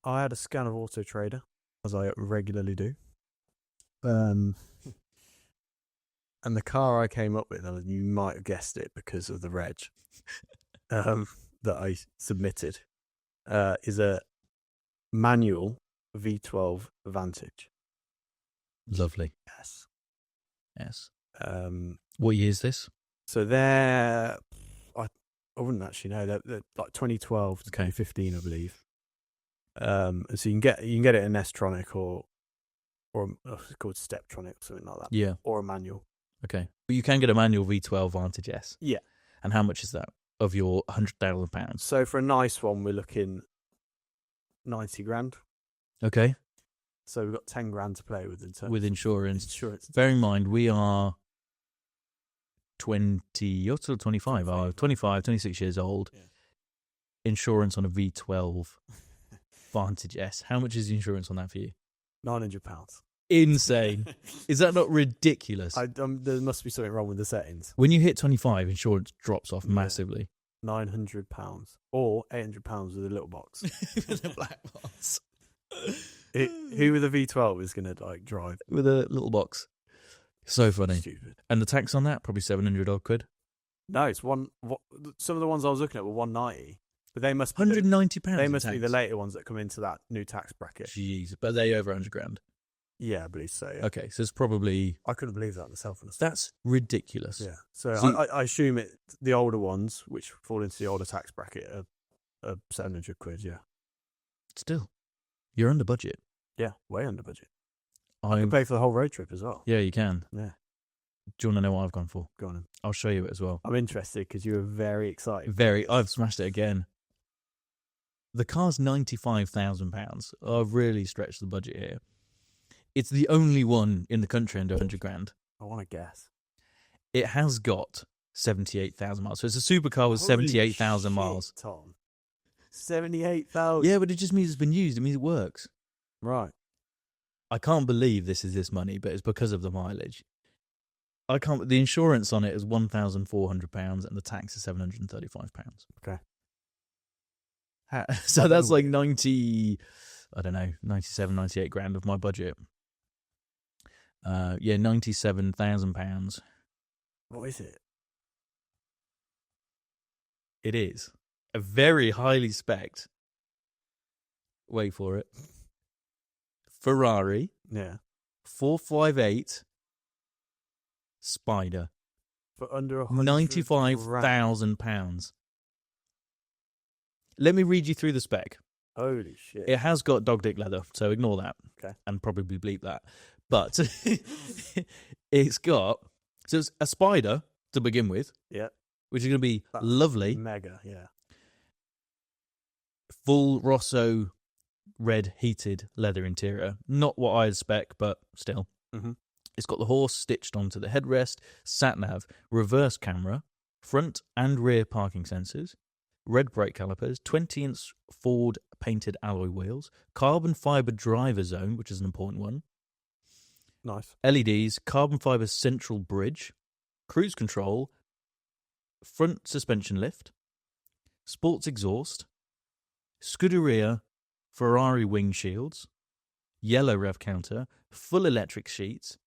Speaker 2: I had a scan of Auto Trader, as I regularly do. And the car I came up with, and you might have guessed it because of the reg that I submitted, is a manual V12 Vantage.
Speaker 1: Lovely.
Speaker 2: Yes.
Speaker 1: What year is this?
Speaker 2: So I wouldn't actually know. They're like 2012 to 2015, I believe. So you can get it in S-tronic or it's called Steptronic, something like that.
Speaker 1: Yeah.
Speaker 2: Or a manual.
Speaker 1: Okay. But you can get a manual V12 Vantage S.
Speaker 2: Yeah.
Speaker 1: And how much is that of your £100,000?
Speaker 2: So for a nice one, we're looking 90 grand.
Speaker 1: Okay.
Speaker 2: So we've got 10 grand to play with in terms
Speaker 1: with insurance.
Speaker 2: Insurance.
Speaker 1: Bear in mind, we are 20, you're still 25, 26 years old.
Speaker 2: Yeah.
Speaker 1: Insurance on a V12 Vantage S. How much is the insurance on that for you?
Speaker 2: £900.
Speaker 1: Insane. Is that not ridiculous?
Speaker 2: There must be something wrong with the settings.
Speaker 1: When you hit 25, insurance drops off massively.
Speaker 2: £900 or £800 with a little box.
Speaker 1: With a black box.
Speaker 2: Who with a V12 is going to drive
Speaker 1: with a little box? So funny.
Speaker 2: Stupid.
Speaker 1: And the tax on that probably 700 odd quid.
Speaker 2: No, it's some of the ones I was looking at were 190, but they must be
Speaker 1: £190.
Speaker 2: They must be the later ones that come into that new tax bracket.
Speaker 1: Jeez, but they over 100 grand.
Speaker 2: Yeah, I believe so. Yeah.
Speaker 1: Okay, so it's probably.
Speaker 2: I couldn't believe that myself.
Speaker 1: That's ridiculous.
Speaker 2: Yeah. So I assume the older ones, which fall into the older tax bracket, are 700 quid. Yeah.
Speaker 1: Still, you're under budget.
Speaker 2: Yeah, way under budget. I can pay for the whole road trip as well.
Speaker 1: Yeah, you can.
Speaker 2: Yeah.
Speaker 1: Do you want to know what I've gone for?
Speaker 2: Go on then.
Speaker 1: I'll show you it as well.
Speaker 2: I'm interested because you were very excited.
Speaker 1: I've smashed it again. The car's £95,000. I've really stretched the budget here. It's the only one in the country under 100 grand.
Speaker 2: I want to guess.
Speaker 1: It has got 78,000 miles. So it's a supercar with 78,000 miles.
Speaker 2: Tom. 78,000.
Speaker 1: Yeah, but it just means it's been used. It means it works.
Speaker 2: Right.
Speaker 1: I can't believe this is this money, but it's because of the mileage. The insurance on it is £1,400 and the tax is £735.
Speaker 2: Okay.
Speaker 1: So that's like 97, 98 grand of my budget. £97,000.
Speaker 2: What is it?
Speaker 1: It is a very highly spec'd, wait for it, Ferrari 458 Spider.
Speaker 2: For under
Speaker 1: £95,000. Let me read you through the spec.
Speaker 2: Holy shit.
Speaker 1: It has got dog dick leather, so ignore that.
Speaker 2: Okay.
Speaker 1: And probably bleep that. But it's got, so it's a Spider to begin with.
Speaker 2: Yeah.
Speaker 1: Which is going to be lovely.
Speaker 2: Mega, yeah.
Speaker 1: Full Rosso red heated leather interior. Not what I'd spec, but still.
Speaker 2: Mm-hmm.
Speaker 1: It's got the horse stitched onto the headrest, sat-nav, reverse camera, front and rear parking sensors, red brake calipers, 20-inch Ford painted alloy wheels, carbon fibre driver zone, which is an important one.
Speaker 2: Nice.
Speaker 1: LEDs, carbon fibre central bridge, cruise control, front suspension lift, sports exhaust, Scuderia Ferrari wing shields, yellow rev counter, full electric seats,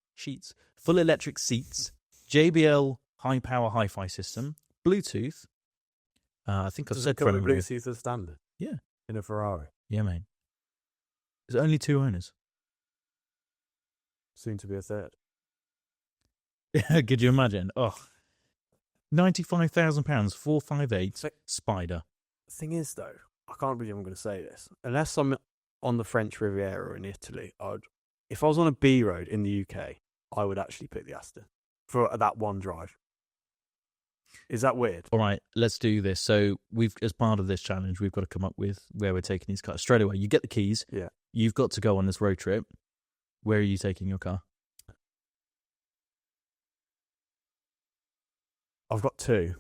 Speaker 1: full electric seats, JBL high power hi-fi system, Bluetooth. I think I've said
Speaker 2: come with Bluetooth as standard.
Speaker 1: Yeah,
Speaker 2: in a Ferrari.
Speaker 1: Yeah, mate. There's only 2 owners.
Speaker 2: Soon to be a third.
Speaker 1: Yeah, could you imagine? Oh, £95,000, 458 Spider.
Speaker 2: The thing is, though, I can't believe I'm going to say this. Unless I'm on the French Riviera in Italy, if I was on a B road in the UK, I would actually pick the Aston for that one drive. Is that weird?
Speaker 1: All right, let's do this. So as part of this challenge, we've got to come up with where we're taking these cars. Straight away, you get the keys.
Speaker 2: Yeah.
Speaker 1: You've got to go on this road trip. Where are you taking your car?
Speaker 2: I've got 2.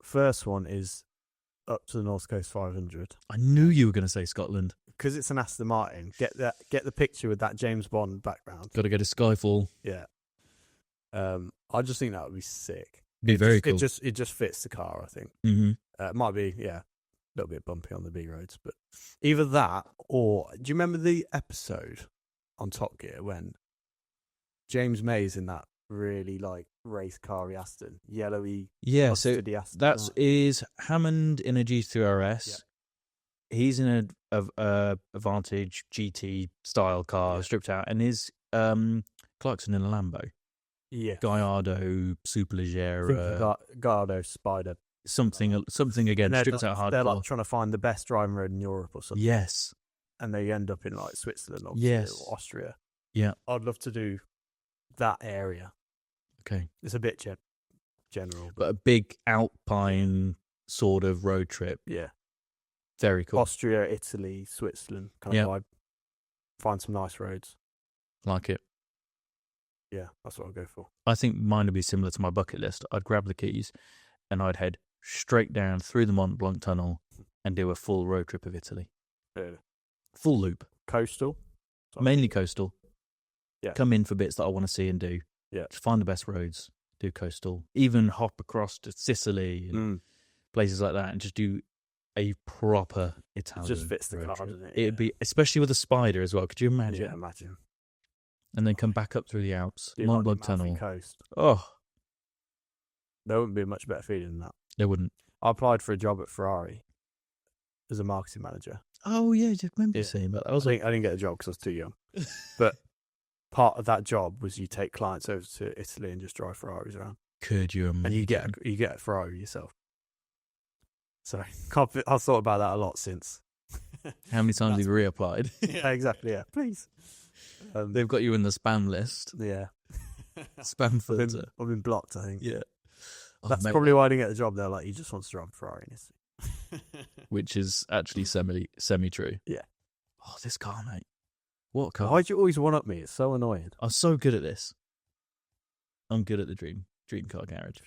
Speaker 2: First one is up to the North Coast 500.
Speaker 1: I knew you were going to say Scotland.
Speaker 2: Because it's an Aston Martin. Get the picture with that James Bond background.
Speaker 1: Got to go to Skyfall.
Speaker 2: Yeah. I just think that would be sick.
Speaker 1: Be very cool.
Speaker 2: It just fits the car, I think.
Speaker 1: Mm-hmm.
Speaker 2: It might be, a little bit bumpy on the B roads, but either that or do you remember the episode on Top Gear when James May's in that really like race car Aston, yellowy?
Speaker 1: Yeah, so
Speaker 2: Aston,
Speaker 1: that is Hammond in a GT2 RS. Yeah. He's in a Vantage GT style car, stripped out, and his Clarkson in a Lambo.
Speaker 2: Yeah,
Speaker 1: Gallardo Superleggera,
Speaker 2: Gallardo Spider,
Speaker 1: something again, stripped out hardcore.
Speaker 2: They're like trying to find the best driving road in Europe or something.
Speaker 1: Yes,
Speaker 2: and they end up in like Switzerland or Austria.
Speaker 1: Yeah,
Speaker 2: I'd love to do that area.
Speaker 1: Okay,
Speaker 2: it's a bit general,
Speaker 1: but a big alpine sort of road trip.
Speaker 2: Yeah,
Speaker 1: very cool.
Speaker 2: Austria, Italy, Switzerland kind of vibe. Find some nice roads.
Speaker 1: Like it.
Speaker 2: Yeah, that's what I'll go for.
Speaker 1: I think mine would be similar to my bucket list. I'd grab the keys and I'd head straight down through the Mont Blanc tunnel and do a full road trip of Italy.
Speaker 2: Really?
Speaker 1: Full loop.
Speaker 2: Coastal?
Speaker 1: Mainly coastal.
Speaker 2: Yeah.
Speaker 1: Come in for bits that I want to see and do.
Speaker 2: Yeah.
Speaker 1: Just find the best roads, do coastal. Even hop across to Sicily and places like that and just do a proper Italian.
Speaker 2: It just fits the car, doesn't it?
Speaker 1: It'd be, especially with a Spider as well. Could you imagine?
Speaker 2: Yeah, imagine.
Speaker 1: And then come back up through the Alps, Mont Blanc Tunnel.
Speaker 2: Coast.
Speaker 1: Oh.
Speaker 2: There wouldn't be a much better feeling than that.
Speaker 1: There wouldn't.
Speaker 2: I applied for a job at Ferrari as a marketing manager.
Speaker 1: Oh, yeah, I remember you saying about that.
Speaker 2: I didn't get a job because I was too young. But part of that job was you take clients over to Italy and just drive Ferraris around.
Speaker 1: Could you imagine?
Speaker 2: And you get a Ferrari yourself. So I've thought about that a lot since.
Speaker 1: How many times have you reapplied?
Speaker 2: Yeah, exactly, yeah. Please.
Speaker 1: They've got you in the spam list.
Speaker 2: Yeah.
Speaker 1: Spam filter.
Speaker 2: I've been blocked, I think.
Speaker 1: Yeah.
Speaker 2: That's probably why I didn't get the job. They're like, he just wants to drive a Ferrari in Italy.
Speaker 1: Which is actually semi-true.
Speaker 2: Yeah.
Speaker 1: Oh, this car, mate. What car?
Speaker 2: Why'd you always one-up me? It's so annoying.
Speaker 1: I'm so good at this. I'm good at the Dream Car Garage.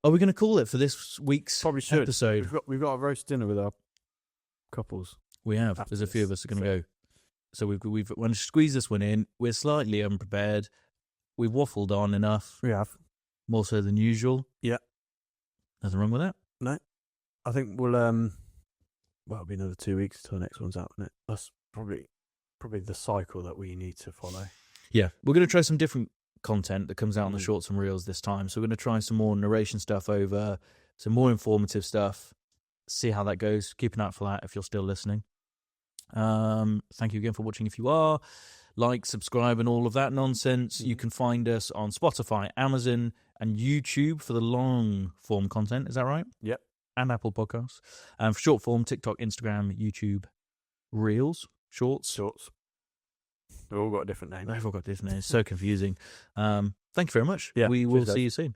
Speaker 1: Are we going to call it for this week's episode?
Speaker 2: We've got a roast dinner with our couples.
Speaker 1: We have. There's a few of us are going to go. So we've want to squeeze this one in. We're slightly unprepared. We've waffled on enough.
Speaker 2: We have.
Speaker 1: More so than usual.
Speaker 2: Yeah.
Speaker 1: Nothing wrong with that.
Speaker 2: No. I think we'll it'll be another 2 weeks till the next one's out, isn't it? That's probably the cycle that we need to follow.
Speaker 1: Yeah. We're going to try some different content that comes out on the shorts and reels this time. So we're going to try some more narration stuff over, some more informative stuff. See how that goes. Keep an eye out for that if you're still listening. Thank you again for watching if you are. Like, subscribe, and all of that nonsense. You can find us on Spotify, Amazon, and YouTube for the long-form content. Is that right?
Speaker 2: Yep.
Speaker 1: And Apple Podcasts. And for short-form, TikTok, Instagram, YouTube, Reels, Shorts.
Speaker 2: They've all got a different name.
Speaker 1: They've all got different names. So confusing. Thank you very much.
Speaker 2: Yeah,
Speaker 1: we will see you soon.